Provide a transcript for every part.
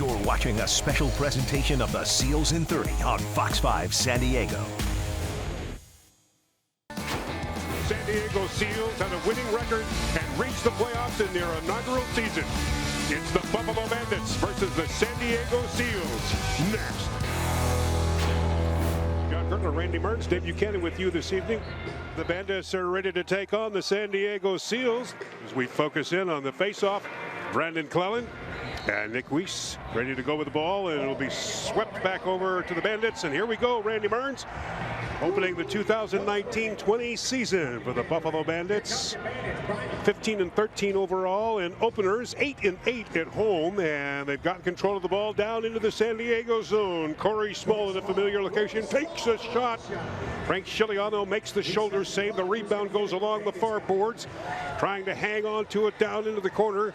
You're watching a special presentation of the Seals in 30 on Fox 5 San Diego. San Diego Seals had a winning record and reached the playoffs in their inaugural season. It's the Buffalo Bandits versus the San Diego Seals. Next. John Kirkland, Randy Mertens, Dave Buchanan with you this evening. The Bandits are ready to take on the San Diego Seals as we focus in on the face-off. Brandon Clellan and Nick Weiss ready to go with the ball, and it'll be swept back over to the Bandits. And here we go, Randy Mertens, opening the 2019-20 season for the Buffalo Bandits. 15-13 overall in openers, 8-8 at home, and they've got control of the ball down into the San Diego zone. Corey Small in a familiar location takes a shot. Frank Chiliano makes the shoulder save. The rebound goes along the far boards, trying to hang on to it down into the corner.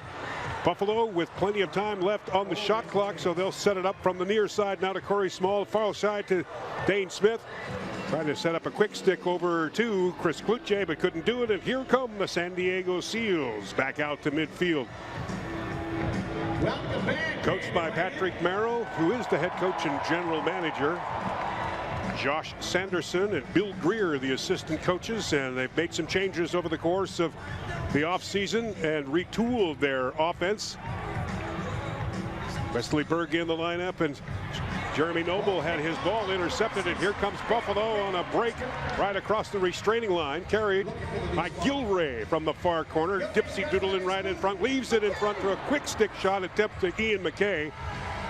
Buffalo with plenty of time left on the shot clock, so they'll set it up from the near side now to Corey Small, far side to Dane Smith. Trying to set up a quick stick over to Chris Kluche, but couldn't do it. And here come the San Diego Seals back out to midfield. Coached by Patrick Merrill, who is the head coach and general manager. Josh Sanderson and Bill Greer, the assistant coaches, and they've made some changes over the course of the offseason and retooled their offense. Wesley Berg in the lineup, and Jeremy Noble had his ball intercepted, and here comes Buffalo on a break right across the restraining line, carried by Gilray from the far corner. Dipsy Doodlin right in front, leaves it in front for a quick stick shot attempt to Ian McKay.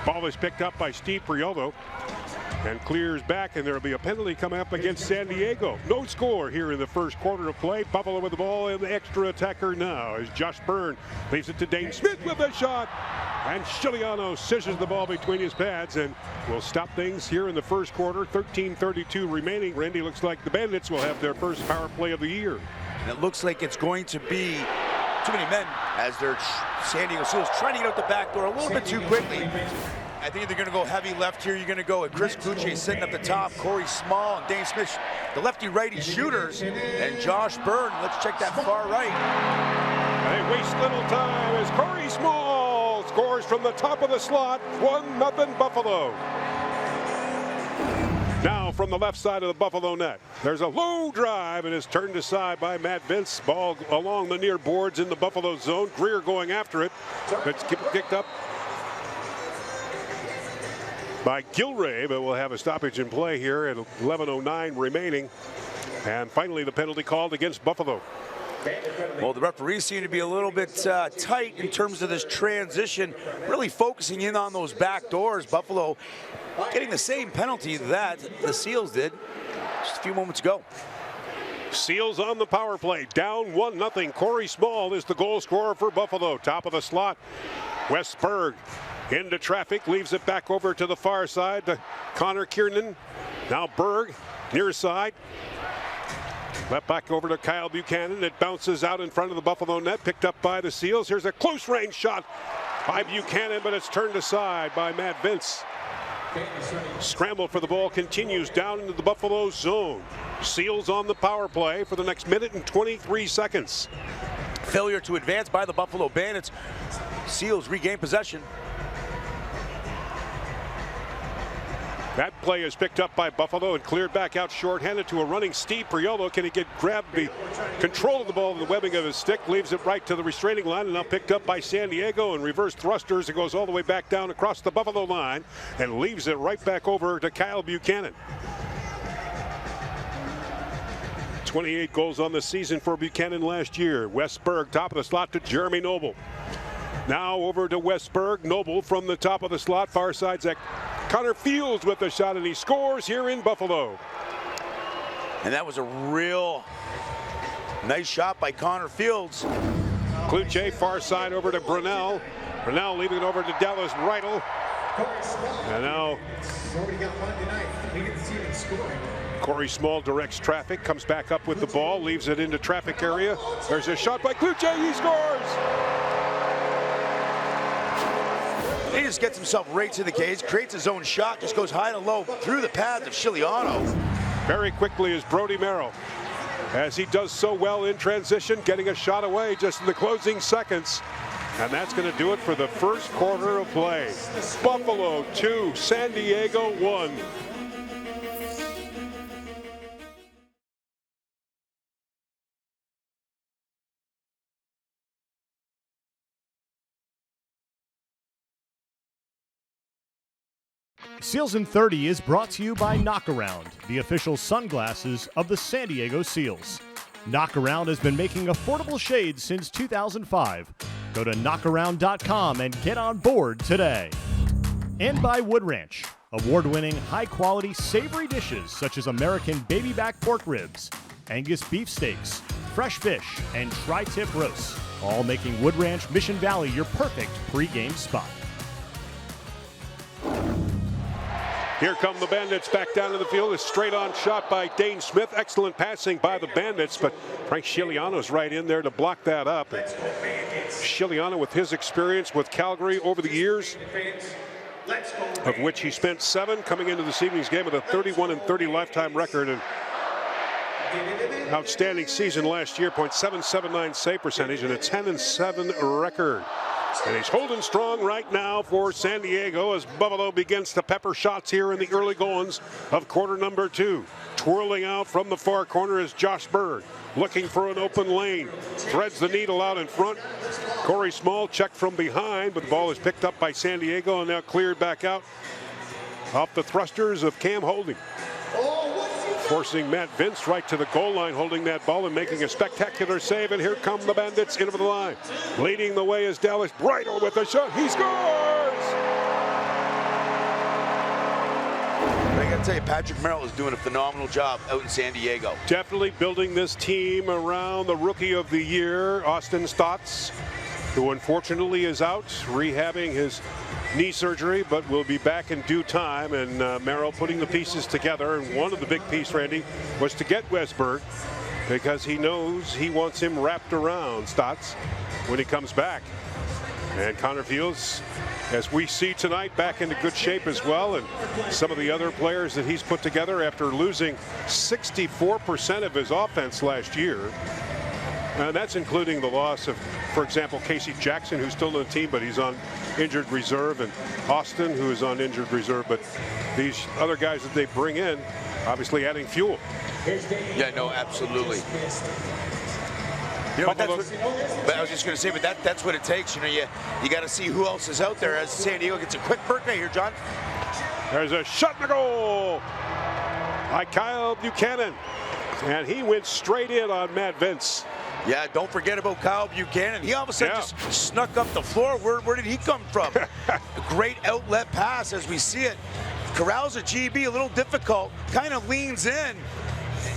Ball is picked up by Steve Priolo and clears back, and there will be a penalty coming up against San Diego. No score here in the first quarter of play. Buffalo with the ball, and the extra attacker now is Josh Byrne. Leaves it to Dane Smith with a shot, and Chiliano scissors the ball between his pads and will stop things here in the first quarter. 13:32 remaining. Randy, looks like the Bandits will have their first power play of the year. And it looks like it's going to be too many men as they're San Diego Seals trying to get out the back door a little bit too quickly. I think they're going to go heavy left here. You're going to go with Chris Kluche sitting up the top, Corey Small and Dane Smith, the lefty-righty shooters, and Josh Byrne. Let's check that far right. They waste little time as Corey Small scores from the top of the slot. 1-0 Buffalo. Now from the left side of the Buffalo net, there's a low drive, and it's turned aside by Matt Vince. Ball along the near boards in the Buffalo zone. Greer going after it. It's kicked up by Gilray, but we'll have a stoppage in play here at 11:09 remaining. And finally, the penalty called against Buffalo. Well, the referees seem to be a little bit tight in terms of this transition, really focusing in on those back doors. Buffalo getting the same penalty that the Seals did just a few moments ago. Seals on the power play, down 1-0. Corey Small is the goal scorer for Buffalo. Top of the slot, Wes Berg into traffic, leaves it back over to the far side to Connor Kiernan. Now Berg, near side. Left back over to Kyle Buchanan. It bounces out in front of the Buffalo net, picked up by the Seals. Here's a close range shot by Buchanan, but it's turned aside by Matt Vince. Scramble for the ball continues down into the Buffalo zone. Seals on the power play for the next minute and 23 seconds. Failure to advance by the Buffalo Bandits. Seals regain possession. That play is picked up by Buffalo and cleared back out short-handed to a running Steve Priolo. Can he grab the control of the ball in the webbing of his stick? Leaves it right to the restraining line, and now picked up by San Diego and reverse thrusters. It goes all the way back down across the Buffalo line and leaves it right back over to Kyle Buchanan. 28 goals on the season for Buchanan last year. Wes Berg, top of the slot to Jeremy Noble. Now over to Wes Berg. Noble from the top of the slot, far side. Zach Connor Fields with the shot, and he scores here in Buffalo. And that was a real nice shot by Connor Fields. Kluche, far side over to Brunel. Brunel leaving it over to Dallas Riddle. And now Corey Small directs traffic, comes back up with the ball, leaves it into traffic area. There's a shot by Kluche, he scores! He just gets himself right to the cage, creates his own shot, just goes high and low through the pads of Chiliano. Very quickly is Brody Merrill, as he does so well in transition, getting a shot away just in the closing seconds. And that's going to do it for the first quarter of play. Buffalo 2, San Diego 1. Seals in 30 is brought to you by Knockaround, the official sunglasses of the San Diego Seals. Knockaround has been making affordable shades since 2005. Go to knockaround.com and get on board today. And by Wood Ranch, award-winning, high-quality, savory dishes such as American baby back pork ribs, Angus beef steaks, fresh fish, and tri-tip roasts, all making Wood Ranch Mission Valley your perfect pre-game spot. Here come the Bandits back down to the field. A straight-on shot by Dane Smith. Excellent passing by the Bandits, but Frank Scigliano's right in there to block that up. Scigliano, with his experience with Calgary over the years, of which he spent 7 coming into this evening's game with a 31-30 lifetime record and outstanding season last year, .779 save percentage and a 10-7 record. And he's holding strong right now for San Diego as Buffalo begins to pepper shots here in the early goings of quarter number 2. Twirling out from the far corner is Josh Bird, looking for an open lane. Threads the needle out in front. Corey Small checked from behind, but the ball is picked up by San Diego and now cleared back out off the thrusters of Cam Holding. Forcing Matt Vince right to the goal line, holding that ball and making a spectacular save. And here come the Bandits into the line. Leading the way is Dallas Bridle with a shot. He scores! I gotta tell you, Patrick Merrill is doing a phenomenal job out in San Diego. Definitely building this team around the Rookie of the Year, Austin Stotts, who unfortunately is out rehabbing his knee surgery, but will be back in due time. And Merrill putting the pieces together. And one of the big pieces, Randy, was to get Westberg because he knows he wants him wrapped around Stotts when he comes back. And Connor Fields, as we see tonight, back into good shape as well. And some of the other players that he's put together after losing 64% of his offense last year. And that's including the loss of, for example, Casey Jackson, who's still on the team, but he's on injured reserve, and Austin, who is on injured reserve. But these other guys that they bring in, obviously adding fuel. Yeah, no, absolutely. You know, but I was just going to say, but that's what it takes. You know, you got to see who else is out there as San Diego gets a quick birthday here, John. There's a shot in the goal by Kyle Buchanan, and he went straight in on Matt Vince. Yeah, don't forget about Kyle Buchanan. He all of a sudden just snuck up the floor. Where did he come from? A great outlet pass as we see it. Corrals a GB, a little difficult, kind of leans in,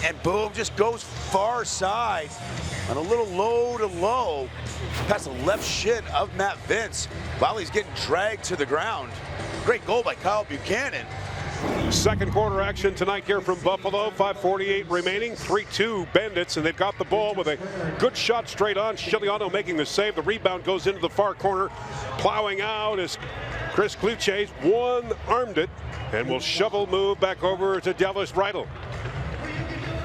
and boom, just goes far side on a little low to low past the left shin of Matt Vince while he's getting dragged to the ground. Great goal by Kyle Buchanan. Second quarter action tonight here from Buffalo. 5:48 remaining. 3-2 Bandits, and they've got the ball with a good shot straight on. Scigliano making the save. The rebound goes into the far corner. Plowing out as Chris Kluche one-armed it and will shovel move back over to Dallas Bridle.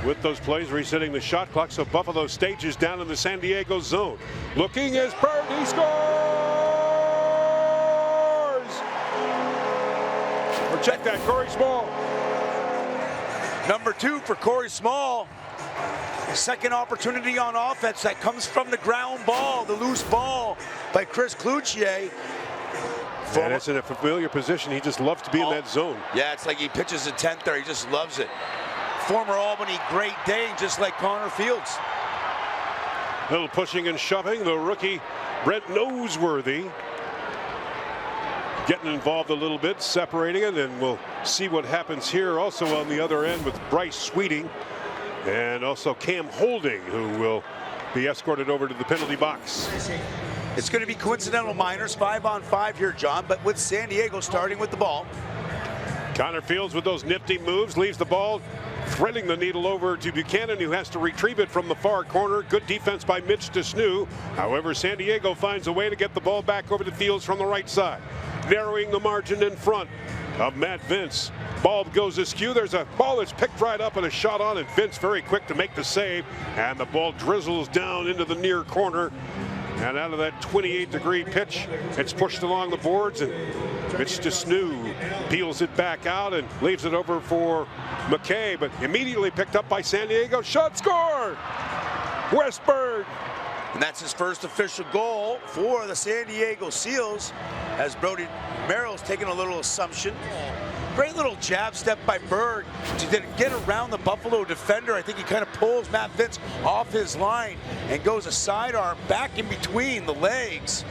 With those plays resetting the shot clock, so Buffalo stages down in the San Diego zone. Looking as Bird, he scores! Check that, Corey Small. Number 2 for Corey Small. Second opportunity on offense that comes from the ground ball, the loose ball by Chris Kluche. And it's in a familiar position. He just loves to be in that zone. Yeah, it's like he pitches a 10th there. He just loves it. Former Albany Great Dane, just like Connor Fields. Little pushing and shoving. The rookie, Brent Noseworthy, getting involved a little bit, separating it, and we'll see what happens here also on the other end with Bryce Sweeting and also Cam Holding, who will be escorted over to the penalty box. It's going to be coincidental minors, 5-on-5 here, John, but with San Diego starting with the ball. Connor Fields with those nifty moves, leaves the ball threading the needle over to Buchanan, who has to retrieve it from the far corner. Good defense by Mitch DeSnew. However, San Diego finds a way to get the ball back over to Fields from the right side, narrowing the margin in front of Matt Vince. Ball goes askew. There's a ball that's picked right up and a shot on it. Vince very quick to make the save, and the ball drizzles down into the near corner. And out of that 28-degree pitch, it's pushed along the boards, and Mitch Desnew peels it back out and leaves it over for McKay, but immediately picked up by San Diego. Shot, score! Westberg! And that's his first official goal for the San Diego Seals, as Brody Merrill's taking a little assumption. Great little jab step by Berg to get around the Buffalo defender. I think he kind of pulls Matt Vince off his line and goes a sidearm back in between the legs.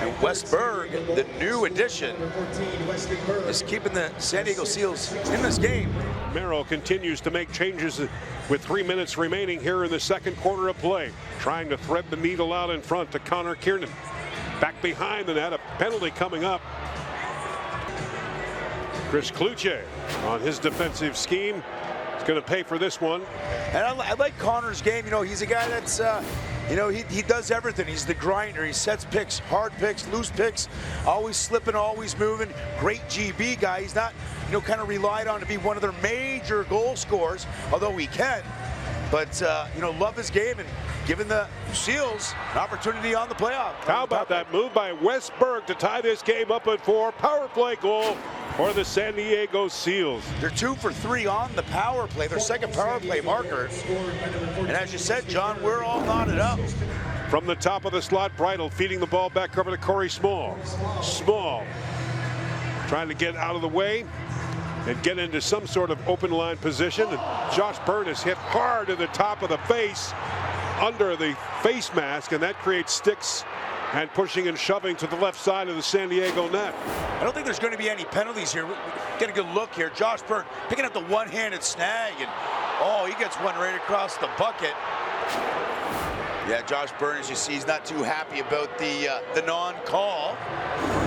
And Westberg, the new addition, is keeping the San Diego Seals in this game. Merrill continues to make changes with 3 minutes remaining here in the second quarter of play, trying to thread the needle out in front to Connor Kiernan. Back behind the net, a penalty coming up. Chris Kluche on his defensive scheme is going to pay for this one. And I like Connor's game. You know, he's a guy that's, you know, he does everything. He's the grinder. He sets picks, hard picks, loose picks, always slipping, always moving. Great GB guy. He's not, you know, kind of relied on to be one of their major goal scorers, although he can. But, you know, love his game and giving the Seals an opportunity on the playoff. How about that move by Westberg to tie this game up at 4? Power play goal for the San Diego Seals. They're 2 for 3 on the power play, their second power play marker. And as you said, John, we're all knotted up. From the top of the slot, Bridle feeding the ball back over to Corey Small. Small trying to get out of the way and get into some sort of open line position. And Josh Byrne is hit hard to the top of the face under the face mask, and that creates sticks and pushing and shoving to the left side of the San Diego net. I don't think there's going to be any penalties here. Get a good look here. Josh Byrne picking up the one-handed snag, and oh, he gets one right across the bucket. Yeah, Josh Byrne, as you see, he's not too happy about the non-call.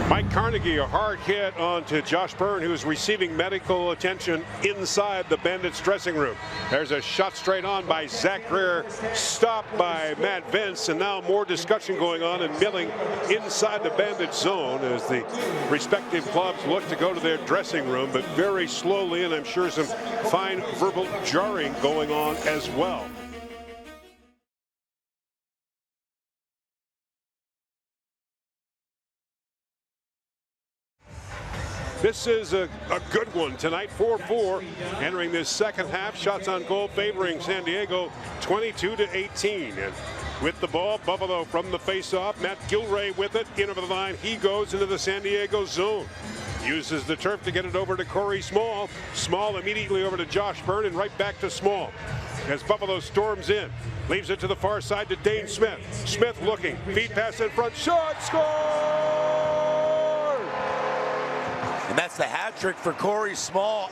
Mike Carnegie, a hard hit onto Josh Byrne, who's receiving medical attention inside the Bandits dressing room. There's a shot straight on by Zach Greer, stopped by Matt Vince, and now more discussion going on and milling inside the Bandit zone as the respective clubs look to go to their dressing room, but very slowly, and I'm sure some fine verbal jarring going on as well. This is a good one tonight, 4-4 entering this second half. Shots on goal favoring San Diego 22-18. And with the ball, Buffalo from the faceoff. Matt Gilray with it, in over the line. He goes into the San Diego zone. Uses the turf to get it over to Corey Small. Small immediately over to Josh Byrne and right back to Small. As Buffalo storms in, leaves it to the far side to Dane Smith. Smith looking, feed pass in front, shot, score! And that's the hat trick for Corey Small.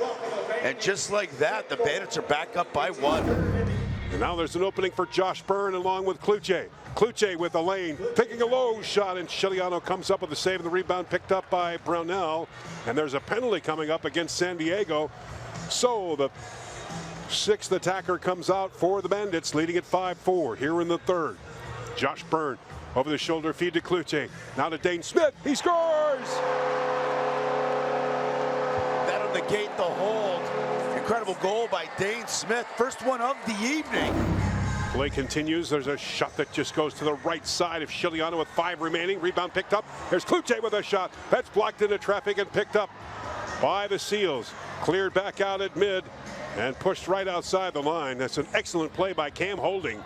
And just like that, the Bandits are back up by 1. And now there's an opening for Josh Byrne along with Kluche. Kluche with a lane, taking a low shot, and Chiliano comes up with the save, and the rebound picked up by Brownell. And there's a penalty coming up against San Diego. So the 6th attacker comes out for the Bandits, leading at 5-4 here in the third. Josh Byrne over the shoulder feed to Kluche. Now to Dane Smith. He scores! That'll negate the hold. Incredible goal by Dane Smith. First one of the evening. Play continues. There's a shot that just goes to the right side of Chiliano with 5 remaining. Rebound picked up. There's Kluche with a shot. That's blocked into traffic and picked up by the Seals. Cleared back out at mid and pushed right outside the line. That's an excellent play by Cam Holding.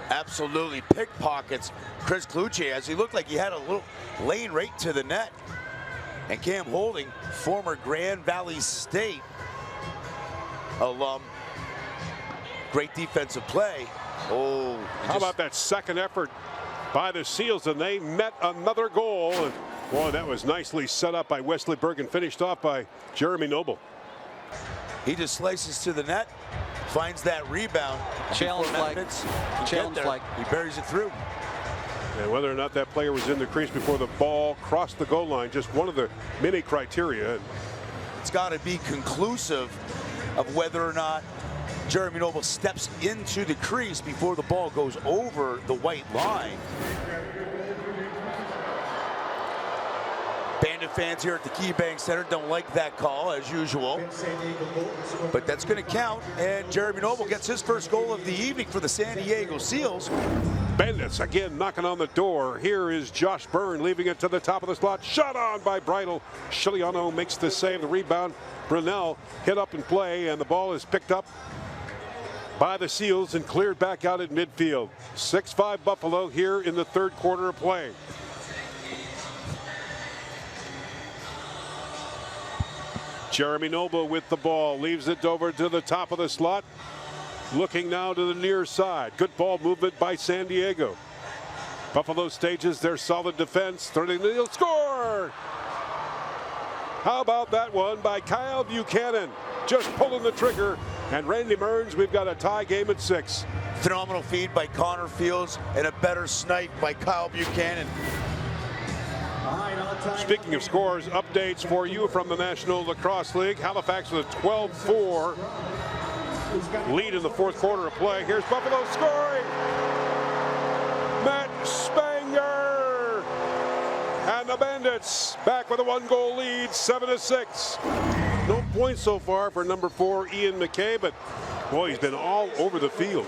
Absolutely pickpockets Chris Kluche, as he looked like he had a little lane right to the net. And Cam Holding, former Grand Valley State alum. Great defensive play. Oh, how about that second effort by the Seals, and they met another goal. And boy, that was nicely set up by Wesley Berg and finished off by Jeremy Noble. He just slices to the net, finds that rebound. Challenge flag. Challenge flag. He buries it through. And whether or not that player was in the crease before the ball crossed the goal line, just one of the many criteria. It's got to be conclusive of whether or not Jeremy Noble steps into the crease before the ball goes over the white line. Bandit fans here at the KeyBank Center don't like that call, as usual. But that's going to count, and Jeremy Noble gets his first goal of the evening for the San Diego Seals. Bandits again knocking on the door. Here is Josh Byrne leaving it to the top of the slot. Shot on by Bridle. Chiliano makes the save. The rebound. Brunel hit up and play, and the ball is picked up by the Seals and cleared back out at midfield. 6-5 Buffalo here in the third quarter of play. Jeremy Noble with the ball, leaves it over to the top of the slot. Looking now to the near side. Good ball movement by San Diego. Buffalo stages their solid defense. They'll score! How about that one by Kyle Buchanan? Just pulling the trigger. And Randy Mearns, we've got a tie game at 6. Phenomenal feed by Connor Fields and a better snipe by Kyle Buchanan. Speaking of scores, updates for you from the National Lacrosse League. Halifax with a 12-4 lead in the fourth quarter of play. Here's Buffalo scoring. Matt Spanger. And the Bandits back with a 1-goal lead, 7-6. No points so far for number 4, Ian McKay, but boy, he's been all over the field.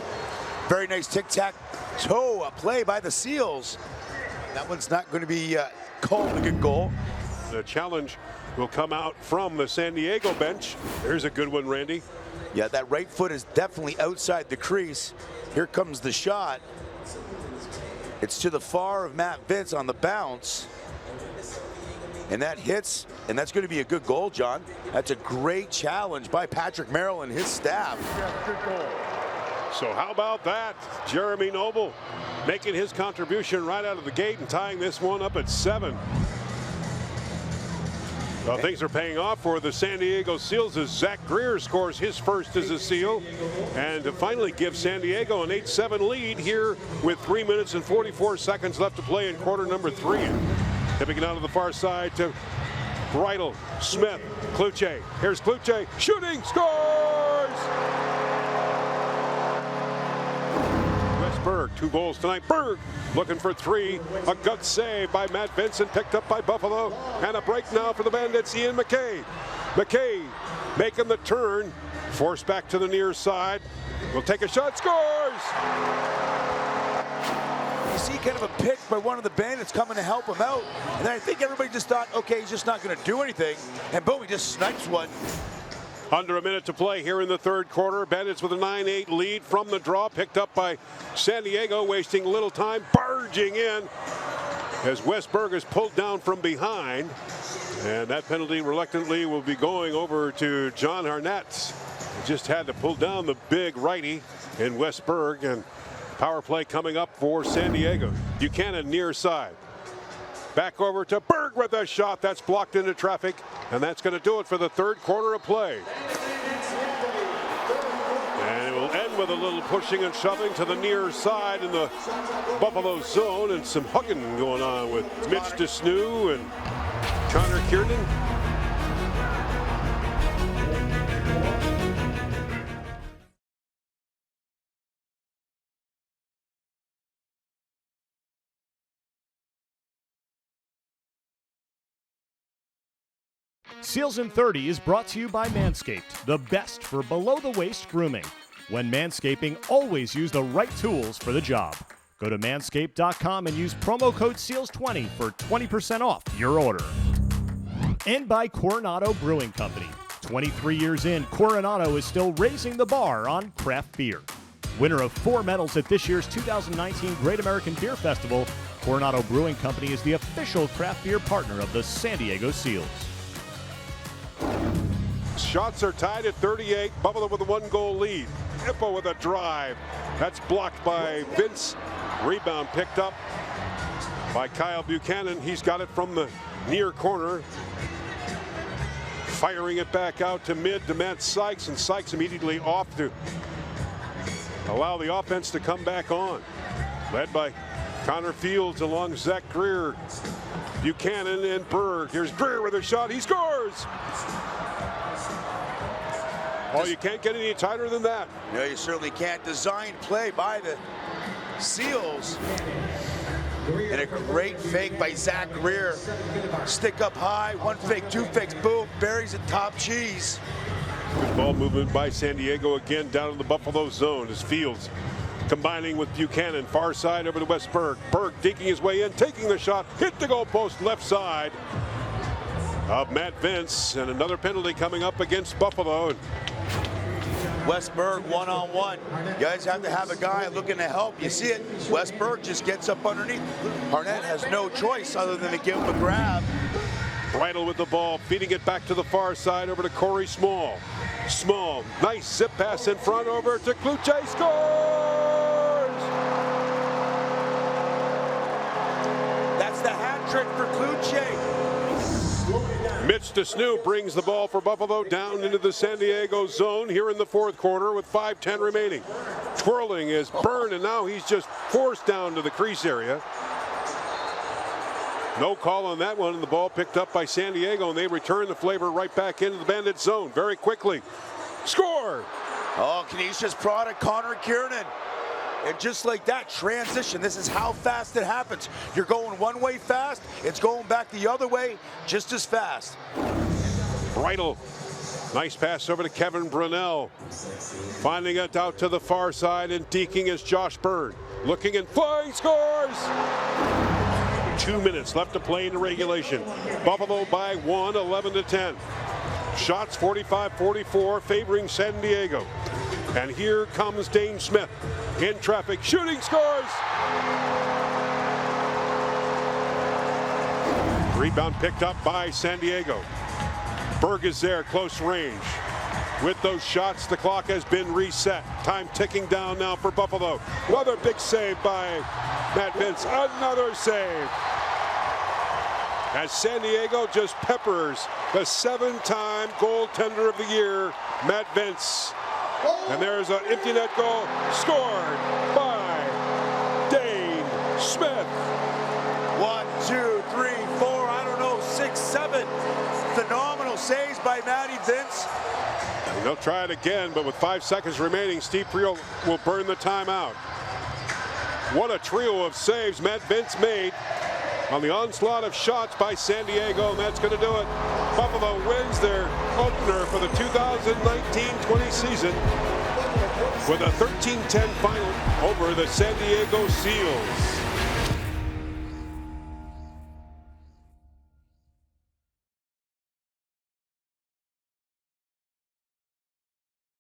Very nice tic-tac-toe play by the Seals. That one's not going to be called a good goal. The challenge will come out from the San Diego bench. There's a good one, Randy. Yeah, that right foot is definitely outside the crease. Here comes the shot. It's to the far of Matt Vince on the bounce. And that hits, and that's going to be a good goal, John. That's a great challenge by Patrick Merrill and his staff. So how about that? Jeremy Noble making his contribution right out of the gate and tying this one up at 7. Well, things are paying off for the San Diego Seals as Zach Greer scores his first as a Seal, and to finally give San Diego an 8-7 lead here with 3 minutes and 44 seconds left to play in quarter number 3. Tipping it out to the far side to Bridle, Smith, Kluche. Here's Kluche, shooting, scores! Berg, 2 goals tonight. Berg looking for 3. A gut save by Matt Vincent, picked up by Buffalo. And a break now for the Bandits, Ian McKay. McKay making the turn. Forced back to the near side. Will take a shot, scores! You see kind of a pick by one of the Bandits coming to help him out. And then I think everybody just thought, okay, he's just not going to do anything. And boom, he just snipes one. Under a minute to play here in the third quarter. Bandits with a 9-8 lead from the draw, picked up by San Diego, wasting little time, barging in as Westberg is pulled down from behind. And that penalty reluctantly will be going over to John Arnett. Just had to pull down the big righty in Westberg, and power play coming up for San Diego. Buchanan near side. Back over to Berg with a shot that's blocked into traffic, and that's going to do it for the third quarter of play. And it will end with a little pushing and shoving to the near side in the Buffalo zone, and some hugging going on with Mitch DeSnew and Connor Kiernan. Seals in 30 is brought to you by Manscaped, the best for below-the-waist grooming. When manscaping, always use the right tools for the job. Go to manscaped.com and use promo code SEALS20 for 20% off your order. And by Coronado Brewing Company. 23 years in, Coronado is still raising the bar on craft beer. Winner of 4 medals at this year's 2019 Great American Beer Festival, Coronado Brewing Company is the official craft beer partner of the San Diego Seals. Shots are tied at 38. Buffalo with a 1-goal lead. Hippo with a drive. That's blocked by Vince. Rebound picked up by Kyle Buchanan. He's got it from the near corner. Firing it back out to mid to Matt Sykes, and Sykes immediately off to allow the offense to come back on. Led by Connor Fields along Zach Greer. Buchanan and Berg. Here's Greer with a shot. He scores! Oh, you can't get any tighter than that. No, you certainly can't. Design play by the Seals. And a great fake by Zach Greer. Stick up high, 1 fake, 2 fakes, boom, buries it top cheese. Good ball movement by San Diego again down in the Buffalo zone as Fields Combining with Buchanan, far side over to Westberg. Berg digging his way in, taking the shot, hit the goalpost left side of Matt Vince, and another penalty coming up against Buffalo. Westberg one-on-one. You guys have to have a guy looking to help. You see it. Westberg just gets up underneath. Harnett has no choice other than to give him a grab. Bridle with the ball, feeding it back to the far side over to Corey Small. Small, nice zip pass in front over to Kluche, scores! That's the hat trick for Kluche. Mitch DeSnew brings the ball for Buffalo down into the San Diego zone here in the fourth quarter with 5:10 remaining. Twirling is Byrne, and now he's just forced down to the crease area. No call on that one, and the ball picked up by San Diego, and they return the flavor right back into the Bandit zone very quickly. Score! Oh, Canisius product, Connor Kiernan. And just like that, transition. This is how fast it happens. You're going one way fast, it's going back the other way just as fast. Bridle. Nice pass over to Kevin Brunell. Finding it out to the far side, and deking is Josh Byrne. Looking and flying, scores! 2 minutes left to play in the regulation. Buffalo by 1, 11-10. Shots 45-44 favoring San Diego. And here comes Dane Smith in traffic, shooting, scores! Rebound picked up by San Diego. Berg is there, close range. With those shots, the clock has been reset. Time ticking down now for Buffalo. Another big save by Matt Vince. Another save. As San Diego just peppers the 7-time goaltender of the year, Matt Vince. And there's an empty net goal scored by Dane Smith. 1, 2, 3, 4, I don't know, 6, 7. Phenomenal saves by Matty Vince. And they'll try it again, but with 5 seconds remaining, Steve Priel will burn the timeout. What a trio of saves Matt Vince made on the onslaught of shots by San Diego, and that's going to do it. Buffalo wins their opener for the 2019-20 season with a 13-10 final over the San Diego Seals.